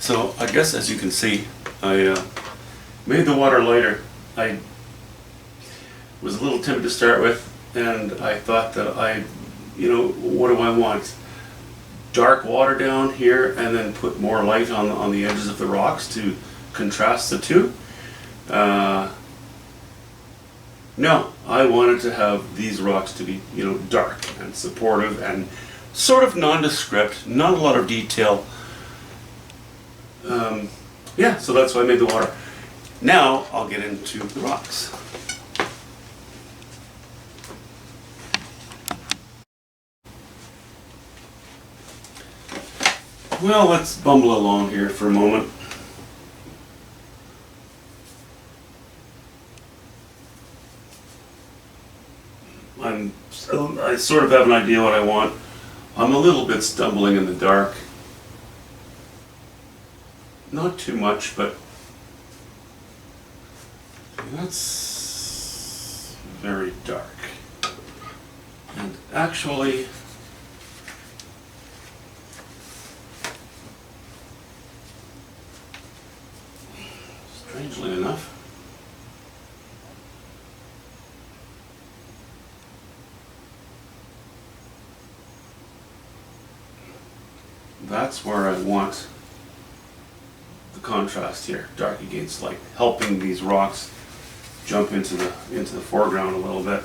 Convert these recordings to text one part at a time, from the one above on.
So I guess as you can see, I made the water lighter. I was a little timid to start with, and I thought that what do I want? Dark water down here and then put more light on the edges of the rocks to contrast the two. No, I wanted to have these rocks to be, dark and supportive and sort of nondescript, not a lot of detail. Yeah, so that's why I made the water. Now I'll get into the rocks. Well, let's bumble along here for a moment. I sort of have an idea what I want. I'm a little bit stumbling in the dark. Not too much, but that's very dark. And actually, strangely enough, that's where I want the contrast here, dark against light, helping these rocks jump into the foreground a little bit.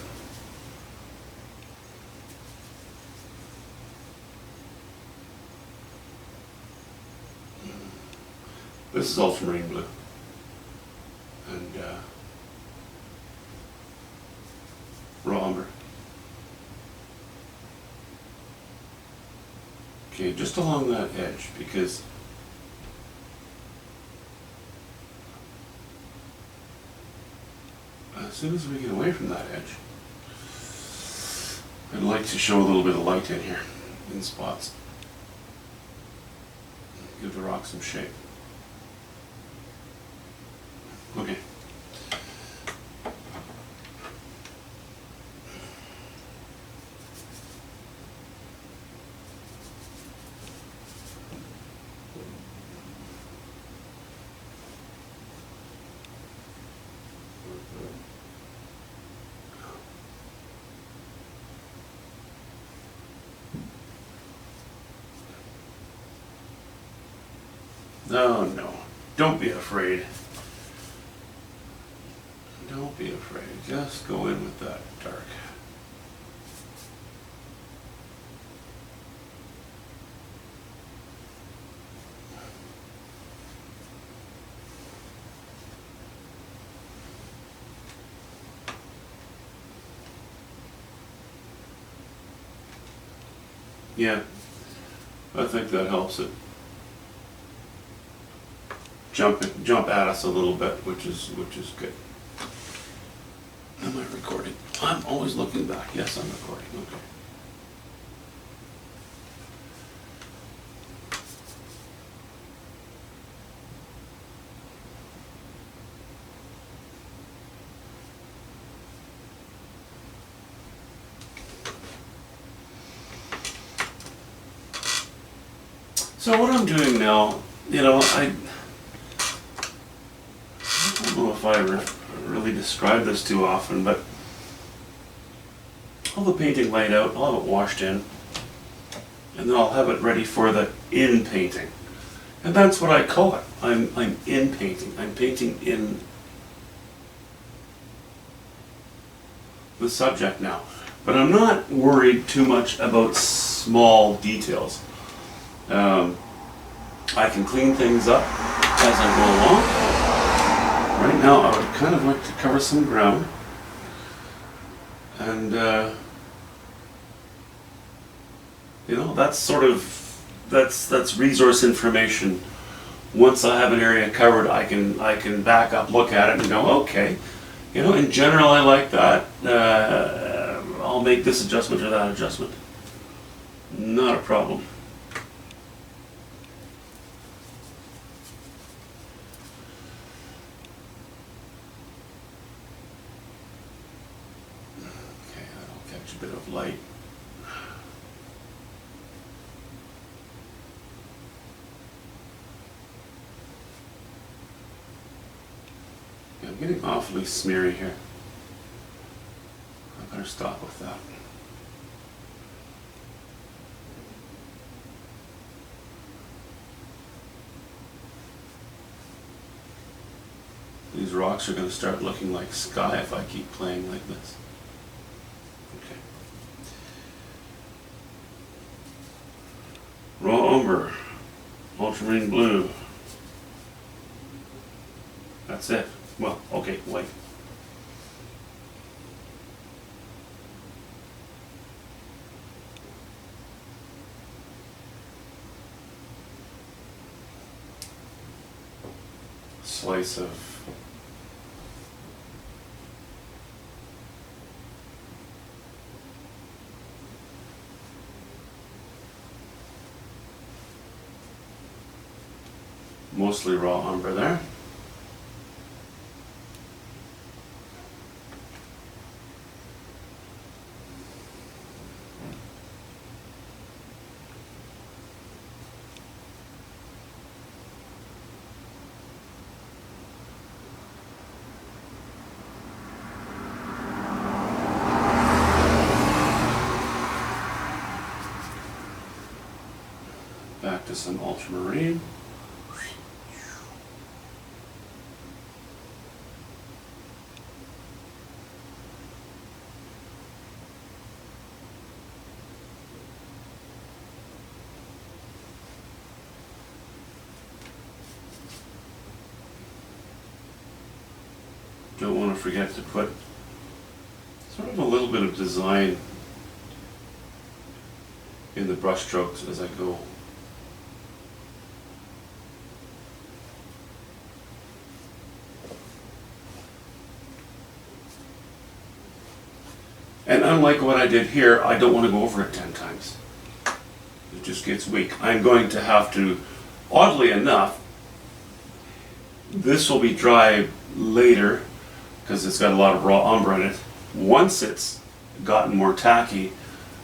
This is ultramarine blue, and raw umber. Okay, just along that edge, because as soon as we get away from that edge, I'd like to show a little bit of light in here, in spots. Give the rock some shape. Okay. Oh no, don't be afraid. Don't be afraid, just go in with that dark. Yeah, I think that helps it. Jump at us a little bit, which is good. Am I recording? I'm always looking back. Yes, I'm recording. Okay. So what I'm doing now, I don't know if I really describe this too often, but I'll have the painting laid out, I'll have it washed in, and then I'll have it ready for the in painting. And that's what I call it. I'm in painting. I'm painting in the subject now. But I'm not worried too much about small details. I can clean things up as I go along. Right now I would kind of like to cover some ground. And that's resource information. Once I have an area covered, I can back up, look at it and go, okay, in general I like that. I'll make this adjustment or that adjustment. Not a problem. Okay, that'll catch a bit of light. I'm getting awfully smeary here. I better stop with that. These rocks are going to start looking like sky if I keep playing like this. Okay. Raw umber, ultramarine blue. That's it. Well, okay, white. Slice of mostly raw umber there. Back to some ultramarine. Don't want to forget to put sort of a little bit of design in the brush strokes as I go. And unlike what I did here, I don't want to go over it 10 times. It just gets weak. I'm going to have to, oddly enough, this will be dry later because it's got a lot of raw umber in it. Once it's gotten more tacky,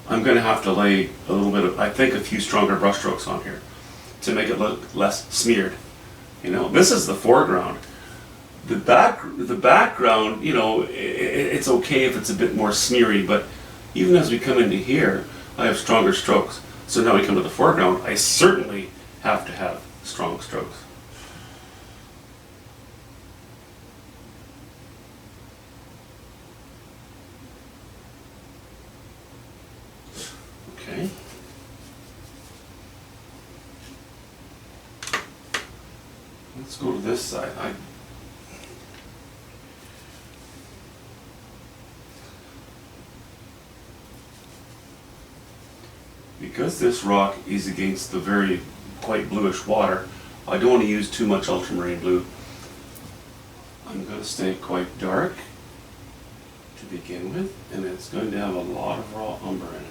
I'm going to have to lay a little bit of, I think, a few stronger brush strokes on here to make it look less smeared. You know, this is the foreground. The background, you know, it's okay if it's a bit more smeary, but even as we come into here, I have stronger strokes. So now we come to the foreground, I certainly have to have strong strokes. Okay. Let's go to this side. Because this rock is against the very quite bluish water, I don't want to use too much ultramarine blue. I'm going to stay quite dark to begin with, and it's going to have a lot of raw umber in it.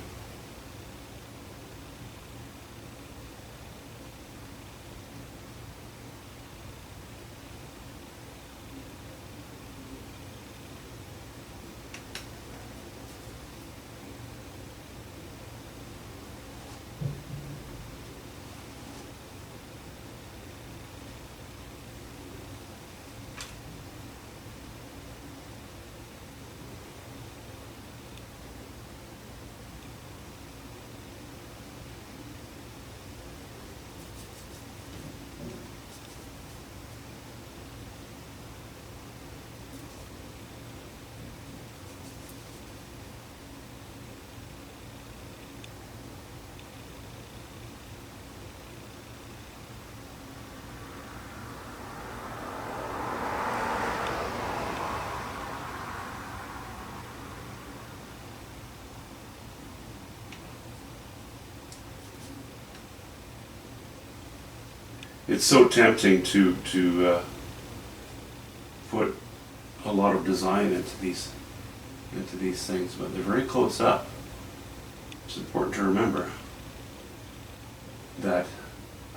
It's so tempting to put a lot of design into these things, but they're very close up. It's important to remember that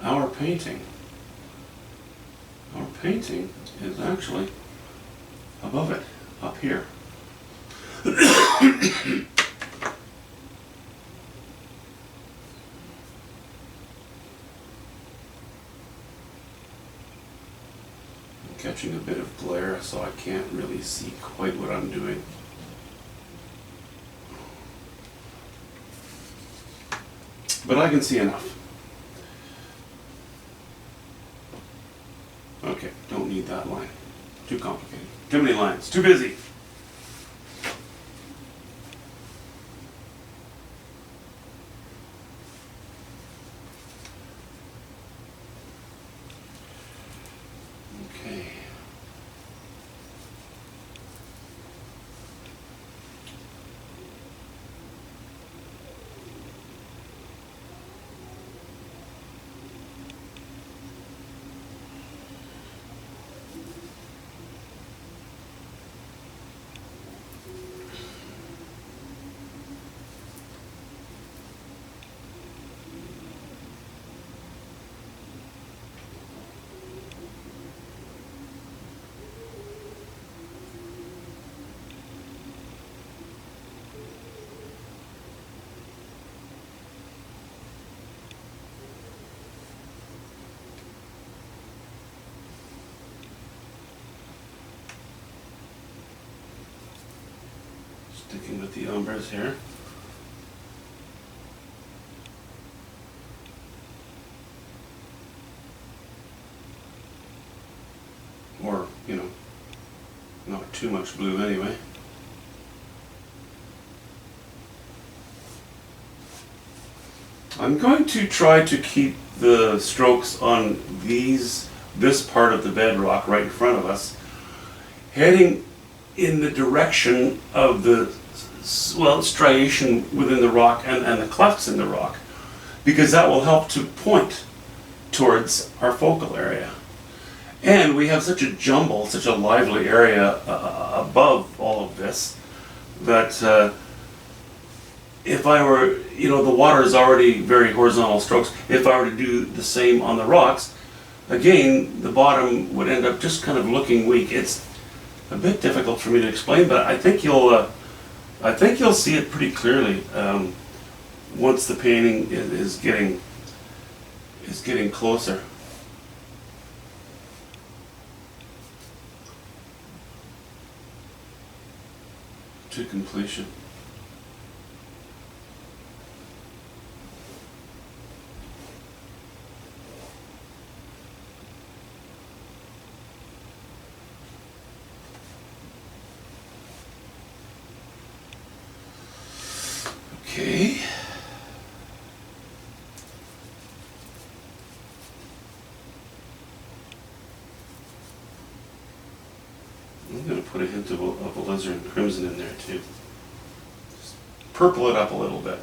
our painting is actually above it, up here. catching a bit of glare, so I can't really see quite what I'm doing. But I can see enough. Okay, don't need that line. Too complicated. Too many lines. Too busy. Okay. Sticking with the umbras here. Or, you know, not too much blue anyway. I'm going to try to keep the strokes on this part of the bedrock right in front of us, heading in the direction of the striation within the rock and the clefts in the rock, because that will help to point towards our focal area. And we have such a jumble, such a lively area above all of this, that if I were, you know, the water is already very horizontal strokes. If I were to do the same on the rocks, again, the bottom would end up just kind of looking weak. It's a bit difficult for me to explain, but I think you'll see it pretty clearly once the painting is getting closer to completion. Okay. I'm going to put a hint of alizarin crimson in there too. Just purple it up a little bit.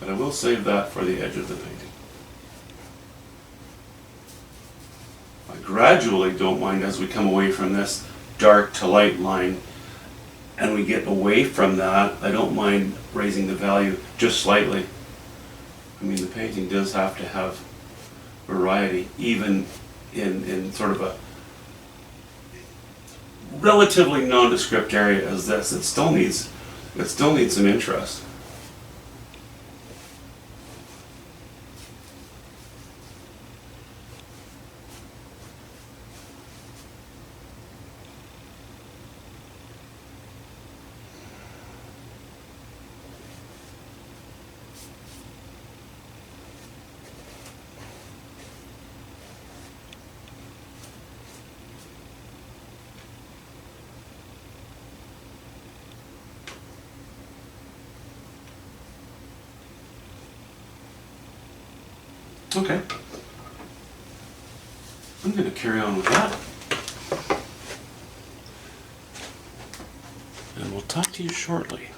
But I will save that for the edge of the painting. I gradually don't mind, as we come away from this dark to light line and we get away from that, I don't mind raising the value just slightly. I mean, the painting does have to have variety, even in sort of a relatively nondescript area as this. It still needs some interest. Okay. I'm going to carry on with that. And we'll talk to you shortly.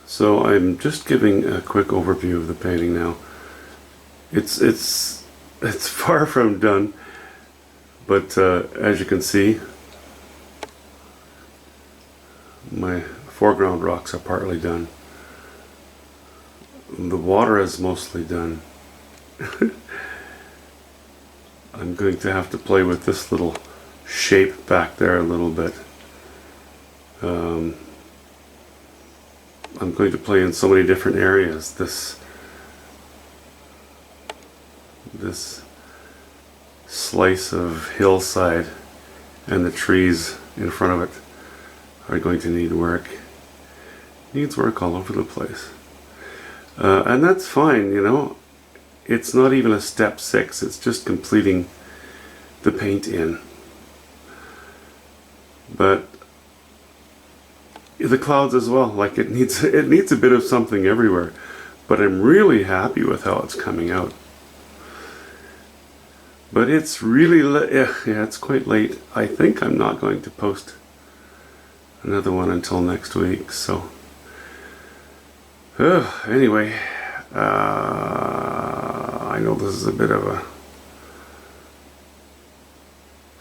So I'm just giving a quick overview of the painting now. It's far from done, but as you can see, my foreground rocks are partly done. The water is mostly done. I'm going to have to play with this little shape back there a little bit. I'm going to play in so many different areas. This slice of hillside and the trees in front of it are going to need work. Needs work all over the place. And that's fine, you know. It's not even a step 6, it's just completing the paint in. But the clouds as well, like it needs a bit of something everywhere. But I'm really happy with how it's coming out. But it's really yeah, it's quite late. I think I'm not going to post another one until next week, so anyway, I know this is a bit of a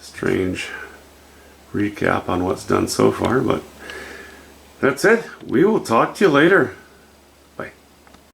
strange recap on what's done so far, but that's it. We will talk to you later.